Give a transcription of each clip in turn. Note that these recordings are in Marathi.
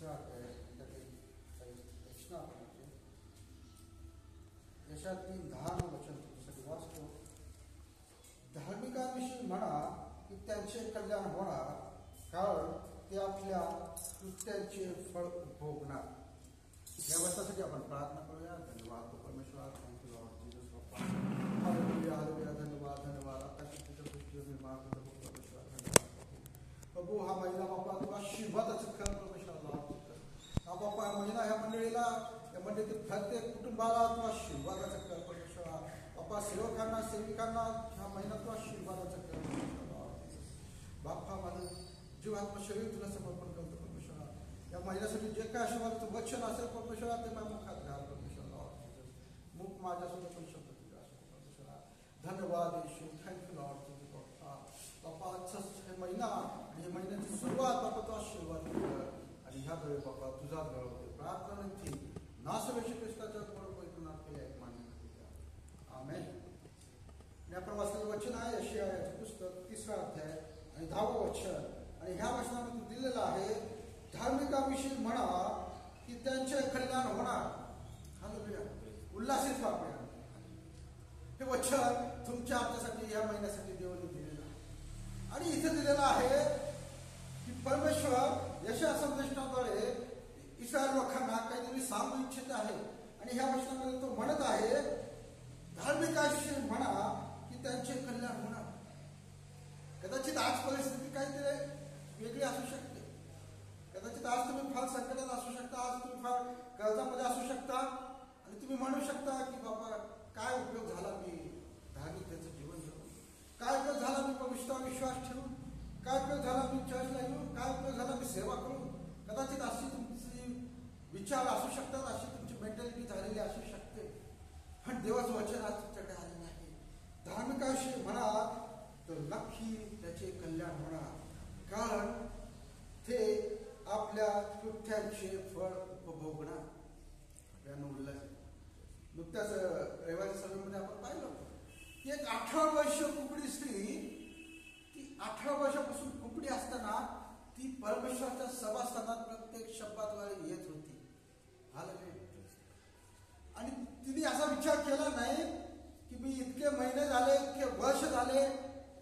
तिसरा अध्याय त्यातील रचना आपण यशात 3:10 वचन तुमच्यासाठी वाचतो. धार्मिकांविषयी म्हणा की त्यांचे कल्याण होणार, कारण ते आपल्या कृत्यांचे फळ भोगणार. या वचनासाठी आपण प्रार्थना करूया. धन्यवाद परमेश्वर, थँक्यू लॉर्ड जीसस बाप्पा. Hallelujah hallelujah. धन्यवाद धन्यवाद. आकाशाच्या दृष्टीने निर्माण करतो परमेश्वर. धन्यवाद प्रभू. हा महिना बाप्पा तुला आशीर्वादाचं कर परमेश्वर. हा बाप्पा महिना ह्या मंडळीला, या मंडळीतील प्रत्येक कुटुंबाला तुला आशीर्वादाचं कर परमेश्वर. बाप्पा सेवकांना सेविकांना हा महिना तुला आशीर्वादाचं कर परमेश्वर. बाप्पा माझं जीवात्मा शरीर तुला समर्पण करतो परमेश्वर. या महिन्यासाठी जे काय आशीर्वादाचं वचन असेल परमेश्वर ते माझ्या मुखात घाल परमेश्वर. मुख माझ्यासोबत पण शब्द तुझ्या असतो परमेश्वर. धन्यवाद येशू. थँक्यू लॉर्ड तुझे बाप्पा. बाप्पा आजचाच हे महिना आणि हे महिन्याची सुरुवात बाप्पा तो आशीर्वाद कर आणि ह्या वेळी बाप्पा तुझाच वेळ होते. प्रार्थना नक्की नासवेशी ख्रिस्ताच्या बरोबर आपले एक मान्य आमेन. आणि आपण वाचलेलं वचन आहे यशायाचं पुस्तक 3रा अध्याय आणि 10वं वचन. आणि ह्या वचनामध्ये दिलेलं आहे, धार्मिकाविषयी म्हणा की त्यांचे कल्याण होणार. हालेलुया. उल्हासित वाटूया. हे वचन तुमच्या आमच्यासाठी या महिन्यासाठी देवाने दिलेलं आहे. आणि इथे दिलेलं आहे की परमेश्वर यशा संदेशाद्वारे इस्रायल लोकांना काहीतरी सांगू इच्छित आहे. आणि ह्या वचनामध्ये तो म्हणत आहे, धार्मिकाविषयी म्हणा की त्यांचे कल्याण होणार. कदाचित आज परिस्थिती काहीतरी वेगळी असू शकते. कदाचित आज तुम्ही फार संकटात असू शकता, आज तुम्ही फार कर्जामध्ये असू शकता आणि तुम्ही म्हणू शकता की बाबा काय उपयोग झाला मी धार्मिकतेचं जीवन जगून, काय उपयोग झाला मी पवित्रावर विश्वास ठेवून, काय उपयोग झाला मी चर्चला येऊन, काय उपयोग झाला मी सेवा करून. कदाचित अशी तुमची विचार असू शकतात, अशी तुमची मेंटॅलिटी झालेली असू शकते. पण देवाचं वचन आज तुमच्याकडे आले नाही. धार्मिकाविषयी म्हणा तर नक्की त्याचे कल्याण होणार, कारण ते आपल्या कृत्यांचे फळ उपभोगणार. नुकत्याच रविवारी सभेमध्ये आपण पाहिलं की एक 18 वर्ष कुकडी स्त्री, ती 18 वर्षापासून कुकडी असताना ती परमेश्वराच्या सभास्थानात प्रत्येक शब्दाद्वारे येत होती. आणि तिने असा विचार केला नाही की मी इतके महिने झाले, इतके वर्ष झाले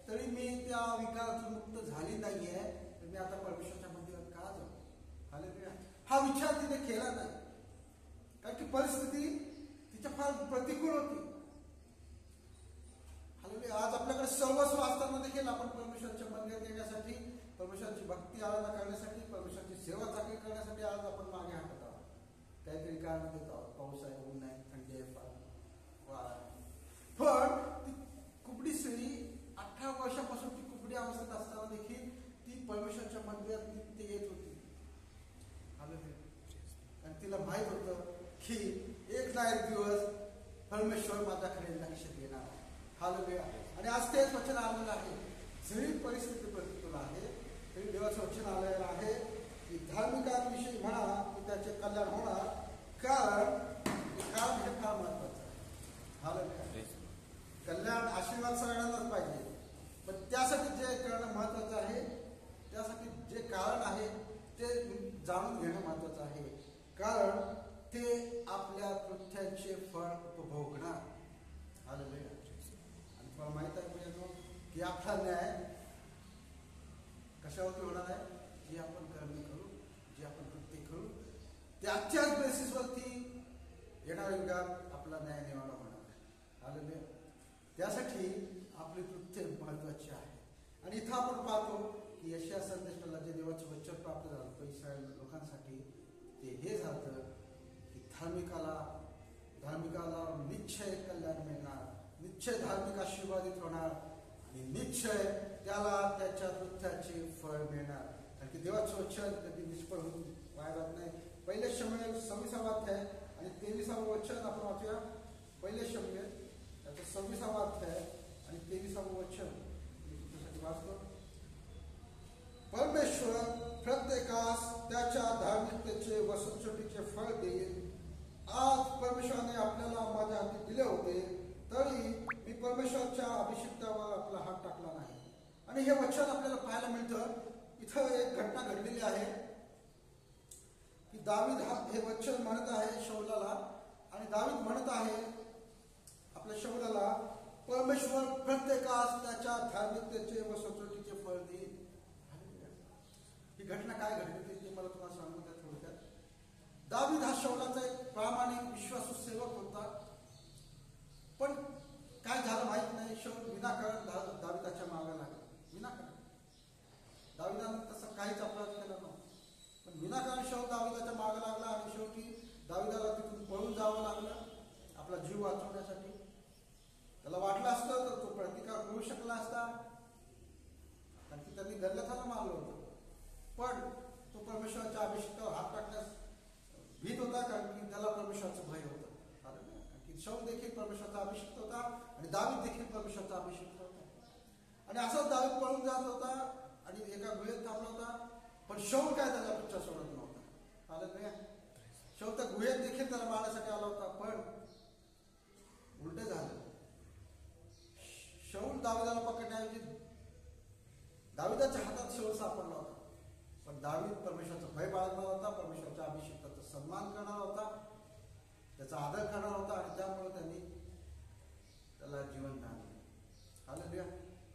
तरी मी त्या विकारातून मुक्त झाली नाहीये, तर मी आता परमेश्वराच्या मंदिरात का जाऊ. हालेलुया. हा विचार तिने केला नाही, कारण की परिस्थिती तिच्या फार प्रतिकूल होती. हालेलुया. आज आपल्याकडे सर्वस्व असताना देखील आपण परमेश्वराच्या मंदिरात येण्यासाठी, परमेश्वराची भक्ती आराधना करण्यासाठी, परमेश्वराची सेवा चांगली करण्यासाठी आज आपण मागे हटत आहोत. काहीतरी कारण देत आहोत. पाऊस आहे, ऊन आहे, थंडी आहे, वारा. पण ती कुकडी स्त्री 18 वर्षापासून ती कुकडी अवस्थेत असताना देखील ती परमेश्वराच्या मंदिरात नित्य येत होती. आणि तिला माहित होतं की एक ना एक दिवस परमेश्वर माझ्याकडे लक्ष देणार. हालेलुया. आणि आज तेच वचन आलेलं आहे. जरी परिस्थिती प्रतिकूल आहे तरी देवाचं वचन आलेलं आहे की धार्मिकांविषयी म्हणा की त्याचे कल्याण होणार, कारण हे फार महत्वाचं आहे. हालेलुया. कल्याण आशीर्वाद सगळ्यांनाच पाहिजे, पण त्यासाठी जे करणं महत्वाचं आहे, त्यासाठी जे कारण आहे ते जाणून घेणं महत्वाचं आहे, कारण ते आपल्या कृत्यांचे फळ उपभोगणार. हालेलुया. आणि तुम्हाला माहित आहे की आपला न्याय कशावरती होणार आहे? जे आपण कर्म करू, जे आपण कृत्य करू, त्याच्याच बेसिसवरती येणाऱ्या युगात आपला न्याय निवाडा होणार आहे. हालेलुया. त्यासाठी आपले कृत्य महत्वाचे आहे. आणि इथं आपण पाहतो की यशया संदेशाला जे देवाचं वचन प्राप्त झालं इस्रायल लोकांसाठी, ते हे झालं की धार्मिकाला निश्चय कल्याण मिळणार, निश्चय धार्मिक आशीर्वादित होणार आणि निश्चय त्याला त्याच्या कृत्याचे फळ मिळणार. कारण की देवाचं वचन कधी निष्फळ होऊन वाया जात नाही. पहिले शमूएल 26वा अध्याय आणि 23वे वचन आपण वाचूया. पहिले शमूएल त्याचं 26वा अध्याय आणि 23वे वचन वाचतो. परमेश्वर प्रत्येकास त्याच्या धार्मिकतेचे व सच्चोटीचे फळ देईल. आज परमेश्वराने आपल्याला माझ्या हाती दिले होते, तरी मी परमेश्वराच्या अभिषेकावर आपला हात टाकला नाही. आणि हे वचन आपल्याला पाहायला मिळतं. इथं एक घटना घडलेली आहे की दावीद हे वचन म्हणत आहे शौलाला, आणि दावीद म्हणत आहे आपल्या शौलाला, परमेश्वर प्रत्येकास त्याच्या धार्मिकतेचे व सचोटीचे फळ देईल. ही घटना काय घडली ते मला तुम्हाला सांगू द्या थोडक्यात. दावीद हा शौलाचा एक प्रामाणिक विश्वासू सेवक होता, पण काय झालं माहित नाही, शौल विनाकारण दाविदाच्या मागे लागला. विनाकारण दाविदानं तसं काहीच अपराध केला नव्हता, पण विनाकारण शौल दाविदाच्या मागे लागला आणि शेवटी दाविदाला तिथून पळून जावं लागलं आपला जीव वाचवण्यासाठी. त्याला वाटलं असतं तर तो प्रतिकार करू शकला असता, कारण की त्यांनी गल्लथाला मारलं होतं, पण तो परमेश्वराच्या अभिषेकावर हात टाकण्यास भीत होता, कारण की त्याला परमेश्वराचं भय होतं. की शौल देखील परमेश्वराचा अभिषेक होता आणि दावीद देखील परमेश्वराचा अभिषेक होता. आणि असाच दावीद पळून जात होता आणि एका गुहेत थांबला होता, पण शौल काय त्याचा पिच्छा सोडत नव्हता. आलं नाही, शौल त्या गुहेत देखील त्याला मारण्यासाठी आला होता, पण उलट झालं. शौल दाविदाला पकडण्याऐवजी दाविदाच्या हातात शौल सापडला होता, पण दावीद परमेश्वराचा भय बाळगणार होता, परमेश्वराच्या अभिषेकाचा सन्मान करणार होता, त्याचा आदर करणार होता, आणि त्यामुळे त्यांनी त्याला जीवन दान दिलं. हालेलुया.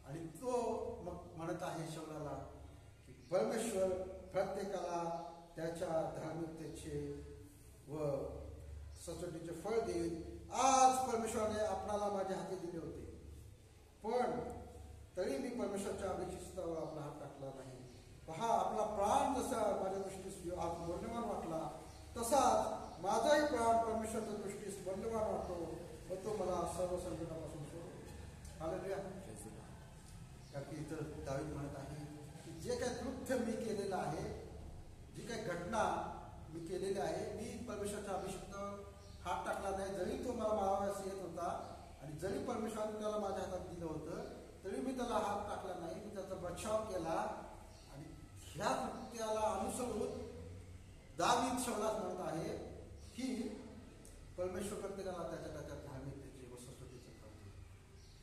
आणि तो मग म्हणत आहे शौलाला की परमेश्वर प्रत्येकाला त्याच्या धार्मिकतेचे व सचोटीचे फळ देईल. आज परमेश्वराने आपणाला माझ्या हाती दिले होते, पण तरी मी परमेश्वराच्या अभिषेकावर आपला हात टाकला नाही. पहा, आपला प्राण जसा माझ्या दृष्टीस आज मौल्यवान वाटला, तसाच माझाही प्राण परमेश्वराच्या दृष्टीस मौल्यवान वाटतो व तो मला सर्व संकटापासून सोडतो. हालेलुया. कारण की इथं दावीद म्हणत आहे की जे काही कृत्य मी केलेलं आहे, जी काही घटना मी केलेली आहे, मी परमेश्वराच्या अभिषेकावर हात टाकला नाही. जरी तो मला मारावास येत होता आणि जरी परमेश्वराने त्याला माझ्या हातात दिलं होतं, तरी मी त्याला हात टाकला नाही. मी त्याचा बचाव केला. आणि ह्या कृत्याला अनुसरून दावीद शौलास म्हणत आहे की परमेश्वर प्रत्येकाला त्याच्या त्याच्या धार्मिकतेचे व सचोटीचे फळ देईल.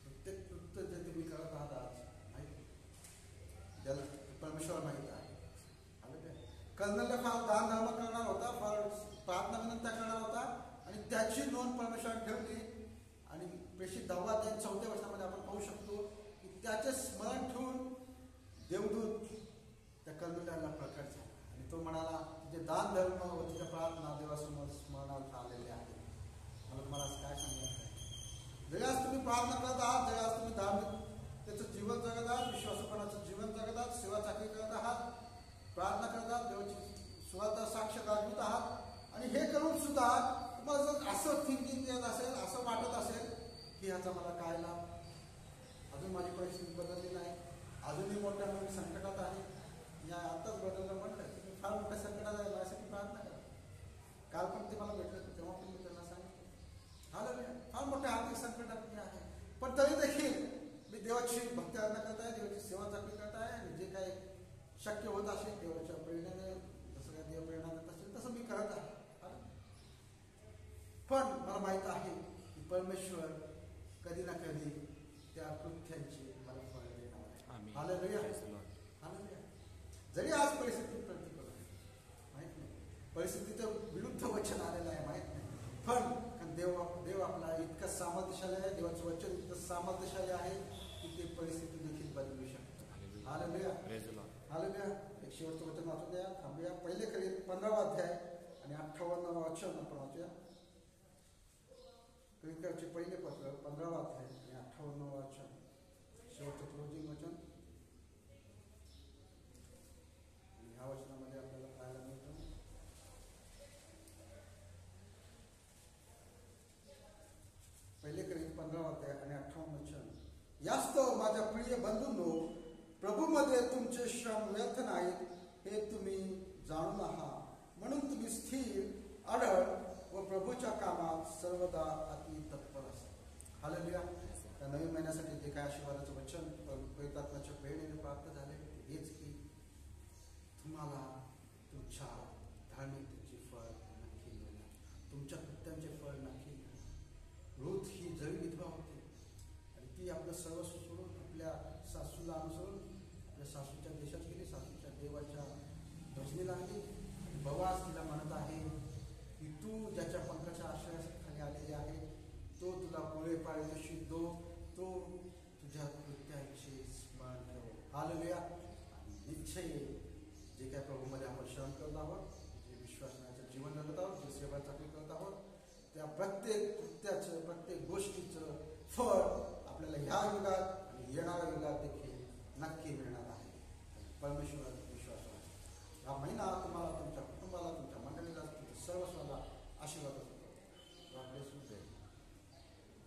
प्रत्येक कृत्य जे तुम्ही करत आहात आज ज्याला परमेश्वर माहीत आहे. कर्नलला फार दान धर्म करणार होता, फार प्रार्थना विनंत्या करणार होता, आणि त्याची नोंद परमेश्वराने ठेवली. आणि प्रेषित 10 अध्याय 4 वर्षामध्ये आपण पाहू शकतो की त्याचे स्मरण ठेवून देवदूत त्या कर्नलला प्रकट झाला आणि तो म्हणाला, तुझे दान धर्म व तुझ्या प्रार्थना देवासमोर स्मरणार्थ आलेले आहे. मला तुम्हाला आज काय सांगायचं, जरी आज तुम्ही प्रार्थना करत आहात, जरी आज तुम्ही धार्मिक त्याचं जीवन जगत आहात, विश्वासपणाचं जीवन जगत आहात, सेवा चाकरी करत आहात, प्रार्थना करत आहात, देवाची सुवार्ता साक्ष गाजवत आहात, आणि हे करून सुद्धा तुम्हाला जर असं थिंकिंग येत असेल, असं वाटत असेल की ह्याचा मला काय लाभ, अजून माझी परिस्थिती बदलली नाही, अजूनही मोठ्या मोठ्या संकटात आहे, या आत्ताच बदललं म्हटलं की मी फार मोठ्या संकटात आहे, माझ्यासाठी प्रार्थना करा. काल पण ते मला भेटलं तेव्हा पण मी त्यांना सांगितलं, हालेलुया, फार मोठ्या आर्थिक संकटात मी आहे, पण तरी देखील मी देवाची भक्ती आराधना करत आहे, देवाची सेवा चाकरी करत आहे, आणि जे काही शक्य होत असेल देवाच्या प्रेरणेने, जसं काय देव प्रेरणा देत असेल तसं मी करत आहे. पण मला माहित आहे की परमेश्वर कधी ना कधी त्या कृत्यांची मला फळ देणार आहे. हालेलुया. हालेलुया. जरी आज परिस्थिती प्रतिकूल आहे, माहित नाही, परिस्थितीचं विरुद्ध वचन आलेलं आहे, माहित नाही, पण देव आपला इतकं सामर्थ्यशाली आहे, देवाचं वचन इतकं सामर्थ्यशाली आहे की ते परिस्थिती देखील बदलू शकतं. हालेलुया. हालेलुया. एक शेवटचं वचन वाचू द्या, थांबूया. पहिले खरी 15वा अध्याय आणि 58वा वचन आपण वाचूया. कलिंगरचे पहिले पत्र 15वा अध्याय आणि 58वा वचन, शेवटचं क्लोजिंग वचन. ह्या वचनामध्ये आपल्याला पाहायला मिळतं, पहिले कलिंगर 15वा अध्याय आणि 58वा वचन. यास्तव माझ्या प्रिय बंधूंनो, प्रभूमध्ये तुमचे श्रम व्यर्थ नाहीत हे तुम्ही जाणून आहात, म्हणून तुम्ही स्थिर, अढळ व प्रभूच्या कामात सर्वदा अति तत्पर असा. हालेलुया. त्या नवीन महिन्यासाठी जे काय आशीर्वादाचं वचन पवित्रात्म्याच्या प्रेरणेने प्राप्त झाले हेच की तुम्हाला तुमच्या धार्मिकतेचे फळ नक्की मिळणार, तुमच्या कृत्यांचे फळ नक्की मिळणार. रूथ ही जरी विधवा होती आणि ती आपलं सर्वस्व सोडून आपल्या सासूला अनुसरून आपल्या सासूच्या देशात गेली, सासूच्या देवाच्या भजनीला आली, भगवान तिला म्हणत आहे की तू ज्याच्या पंखाच्या आश्रयाखाली आलेली आहे तो तुला पुढे पाळीशी तो तुझ्या कृत्याचे स्मरण ठेव. हालेलुया. आणि निश्चय जे काय प्रभूमध्ये आपण श्रम करत आहोत, जे विश्वासाचं जीवन जगत आहोत, जे सेवा चाकरी करत आहोत, त्या प्रत्येक कृत्याचं प्रत्येक गोष्टीचं फळ आपल्याला ह्या युगात आणि येणाऱ्या युगात देखील नक्की मिळणार.